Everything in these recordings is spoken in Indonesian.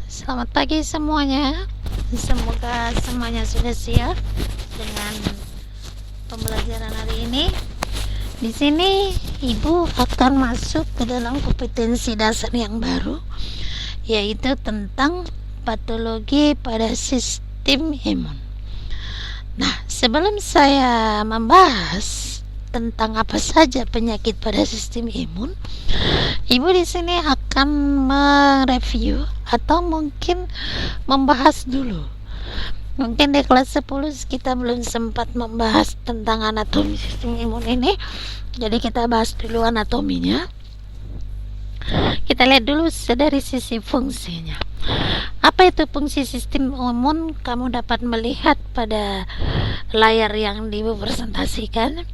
Selamat pagi semuanya. Semoga semuanya sudah siap dengan pembelajaran hari ini. Di sini Ibu akan masuk ke dalam kompetensi dasar yang baru, yaitu tentang patologi pada sistem imun. Nah, sebelum saya membahas tentang apa saja penyakit pada sistem imun, Ibu di sini akan mereview atau mungkin membahas dulu. Mungkin di kelas 10 kita belum sempat membahas tentang anatomi sistem imun ini. Jadi kita bahas dulu anatominya. Kita lihat dulu dari sisi fungsinya. Apa itu fungsi sistem imun? Kamu dapat melihat pada layar yang dipresentasikan.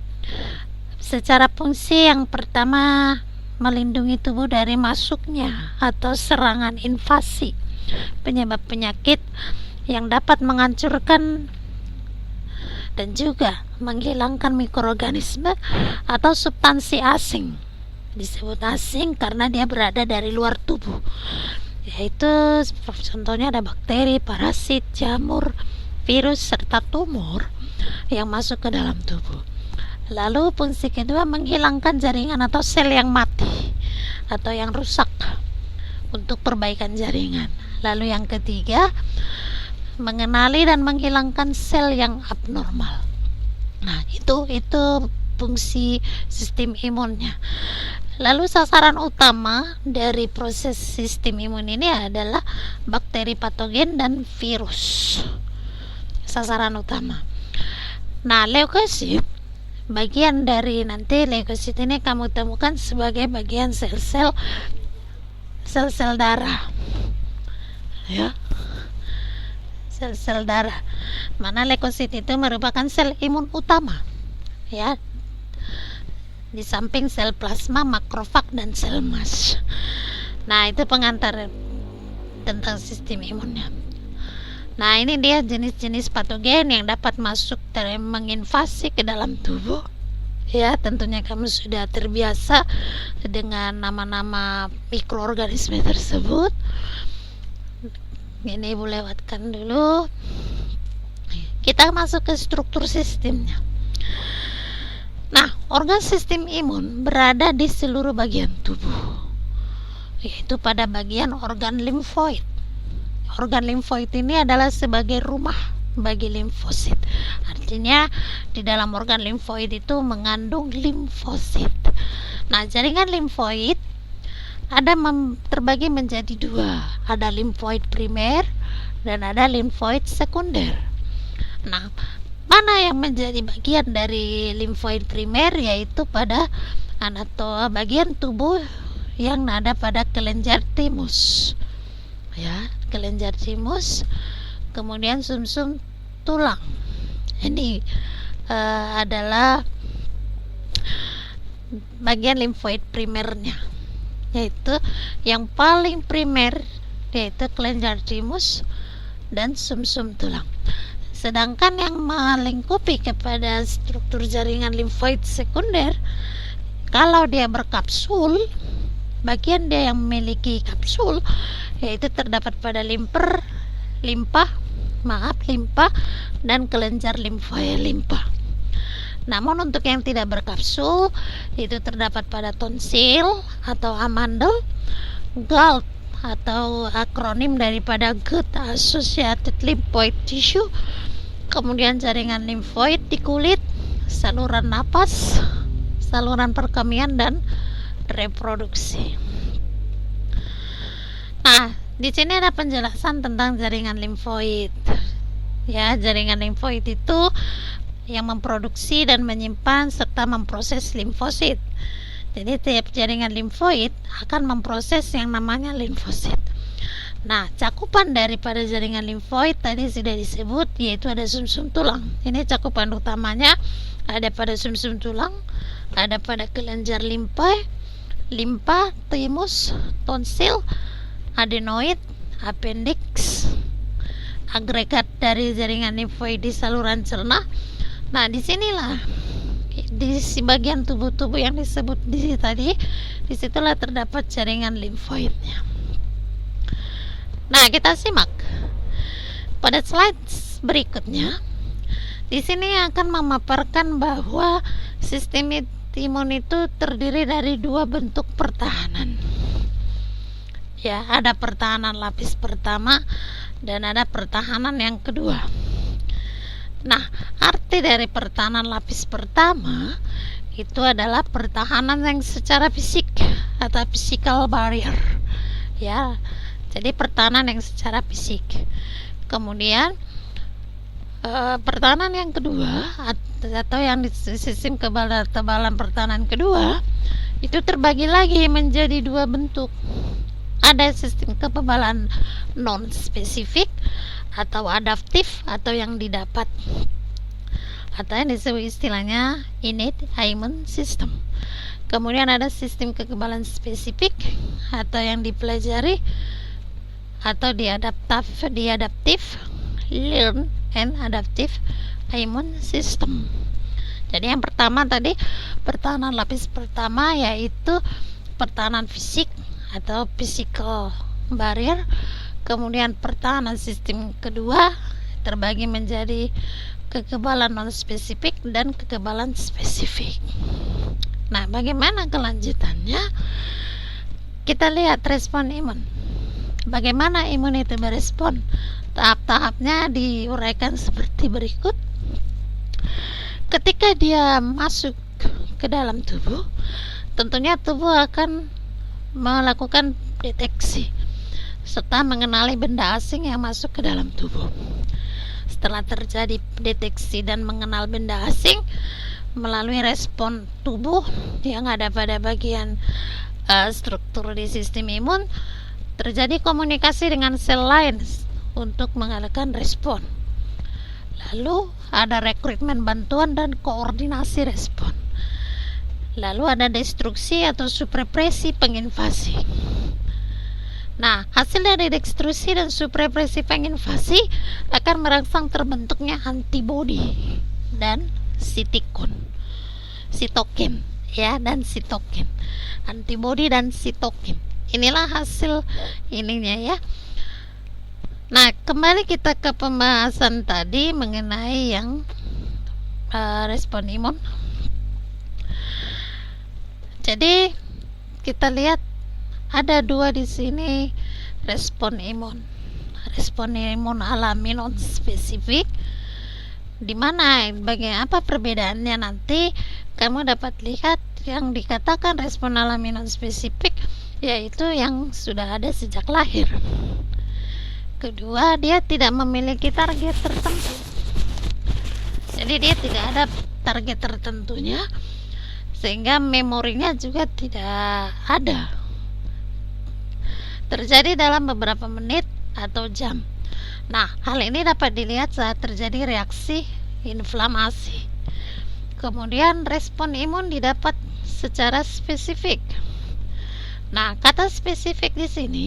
Secara fungsi yang pertama, melindungi tubuh dari masuknya atau serangan invasi penyebab penyakit yang dapat menghancurkan dan juga menghilangkan mikroorganisme atau substansi asing. Disebut asing karena dia berada dari luar tubuh, yaitu contohnya ada bakteri, parasit, jamur, virus, serta tumor yang masuk ke dalam tubuh. Lalu fungsi kedua, menghilangkan jaringan atau sel yang mati atau yang rusak untuk perbaikan jaringan. Lalu yang ketiga, mengenali dan menghilangkan sel yang abnormal. Nah, itu fungsi sistem imunnya. Lalu sasaran utama dari proses sistem imun ini adalah bakteri patogen dan virus. Sasaran utama. Nah, leukosit, bagian dari nanti leukosit ini kamu temukan sebagai bagian sel-sel darah, ya, sel-sel darah. Mana leukosit itu merupakan sel imun utama, ya, di samping sel plasma, makrofag, dan sel mas. Nah, itu pengantar tentang sistem imunnya. Nah, ini dia jenis-jenis patogen yang dapat masuk dan menginvasi ke dalam tubuh. Ya, tentunya kamu sudah terbiasa dengan nama-nama mikroorganisme tersebut. Ini Ibu lewatkan dulu. Kita masuk ke struktur sistemnya. Nah, organ sistem imun berada di seluruh bagian tubuh, yaitu pada bagian organ limfoid. Organ limfoid ini adalah sebagai rumah bagi limfosit. Artinya di dalam organ limfoid itu mengandung limfosit. Nah, jaringan limfoid ada terbagi menjadi dua. Ada limfoid primer dan ada limfoid sekunder. Nah, mana yang menjadi bagian dari limfoid primer, yaitu pada bagian tubuh yang ada pada kelenjar timus, ya, kelenjar timus, kemudian sumsum tulang. Ini adalah bagian limfoid primernya, yaitu yang paling primer, yaitu kelenjar timus dan sumsum tulang. Sedangkan yang melingkupi kepada struktur jaringan limfoid sekunder, kalau dia berkapsul, bagian dia yang memiliki kapsul yaitu terdapat pada limpa dan kelenjar limpa. Namun untuk yang tidak berkapsul itu terdapat pada tonsil atau amandel, GALT atau akronim daripada Gut Associated Lymphoid Tissue, kemudian jaringan limfoid di kulit, saluran napas, saluran perkemian, dan reproduksi. Nah, di sini ada penjelasan tentang jaringan limfoid. Ya, jaringan limfoid itu yang memproduksi dan menyimpan serta memproses limfosit. Jadi tiap jaringan limfoid akan memproses yang namanya limfosit. Nah, cakupan daripada jaringan limfoid tadi sudah disebut, yaitu ada sumsum tulang. Ini cakupan utamanya ada pada sumsum tulang, ada pada kelenjar limpa, timus, tonsil, adenoid, appendix, agregat dari jaringan limfoid di saluran cerna. Nah, disinilah di bagian tubuh-tubuh yang disebut di sini tadi, disitulah terdapat jaringan limfoidnya. Nah, kita simak pada slide berikutnya. Di sini akan memaparkan bahwa sistem imun itu terdiri dari dua bentuk pertahanan. Ya, ada pertahanan lapis pertama dan ada pertahanan yang kedua. Nah, arti dari pertahanan lapis pertama itu adalah pertahanan yang secara fisik atau physical barrier. Ya, jadi pertahanan yang secara fisik. Kemudian pertahanan yang kedua atau yang di sistem ketebalan pertahanan kedua itu terbagi lagi menjadi dua bentuk. Ada sistem kekebalan non spesifik atau adaptif atau yang didapat, atau yang disebut istilahnya innate immune system. Kemudian ada sistem kekebalan spesifik atau yang dipelajari atau diadaptif learn and adaptive immune system. Jadi yang pertama tadi pertahanan lapis pertama yaitu pertahanan fisik atau physical barrier. Kemudian pertahanan sistem kedua terbagi menjadi kekebalan non spesifik dan kekebalan spesifik. Nah, bagaimana kelanjutannya? Kita lihat respon imun. Bagaimana imun itu berespon? Tahap-tahapnya diuraikan seperti berikut. Ketika dia masuk ke dalam tubuh, tentunya tubuh akan melakukan deteksi serta mengenali benda asing yang masuk ke dalam tubuh. Setelah terjadi deteksi dan mengenal benda asing melalui respon tubuh yang ada pada bagian struktur di sistem imun, terjadi komunikasi dengan sel lain untuk mengalahkan respon. Lalu ada rekrutmen bantuan dan koordinasi respon. Lalu ada destruksi atau suprepresi penginvasi. Nah, hasil dari destruksi dan suprepresi penginvasi akan merangsang terbentuknya antibodi dan sitokin, ya, dan sitokin. Antibodi dan sitokin. Inilah hasil ininya, ya. Nah, kembali kita ke pembahasan tadi mengenai yang respon imun. Jadi kita lihat ada dua di sini respon imun. Respon imun alami non spesifik. Di mana apa perbedaannya nanti kamu dapat lihat. Yang dikatakan respon alami non spesifik yaitu yang sudah ada sejak lahir. Kedua, dia tidak memiliki target tertentu. Jadi dia tidak ada target tertentunya, sehingga memorinya juga tidak ada. Terjadi dalam beberapa menit atau jam. Nah, hal ini dapat dilihat saat terjadi reaksi inflamasi. Kemudian respon imun didapat secara spesifik. Nah, kata spesifik di sini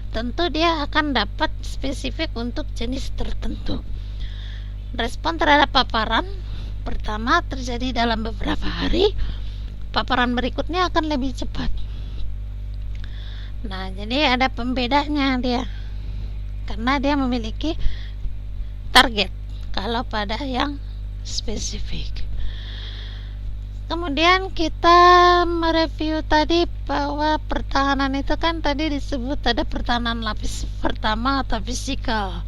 tentu dia akan dapat spesifik untuk jenis tertentu. Respon terhadap paparan pertama terjadi dalam beberapa hari. Paparan berikutnya akan lebih cepat. Nah, jadi ada pembedanya dia. Karena dia memiliki target kalau pada yang spesifik. Kemudian kita mereview tadi bahwa pertahanan itu kan tadi disebut ada pertahanan lapis pertama atau fisikal.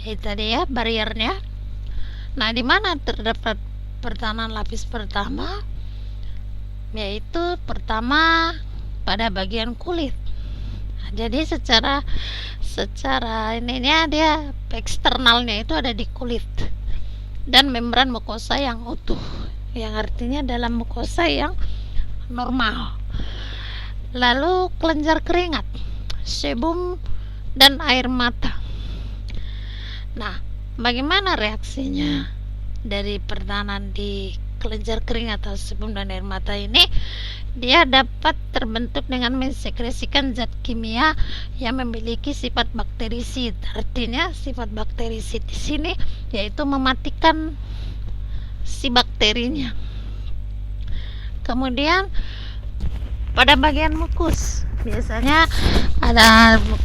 Itu tadi ya bariernya. Nah, di mana terdapat pertahanan lapis pertama? Yaitu pertama pada bagian kulit. Nah, jadi secara ininya dia eksternalnya itu ada di kulit dan membran mukosa yang utuh, yang artinya dalam mukosa yang normal. Lalu kelenjar keringat, sebum dan air mata. Nah, bagaimana reaksinya dari pertahanan di kelenjar keringat atau sebum dan air mata ini? Dia dapat terbentuk dengan mensekresikan zat kimia yang memiliki sifat bakterisid. Artinya sifat bakterisid di sini yaitu mematikan si bakterinya. Kemudian pada bagian mukus biasanya ada mukus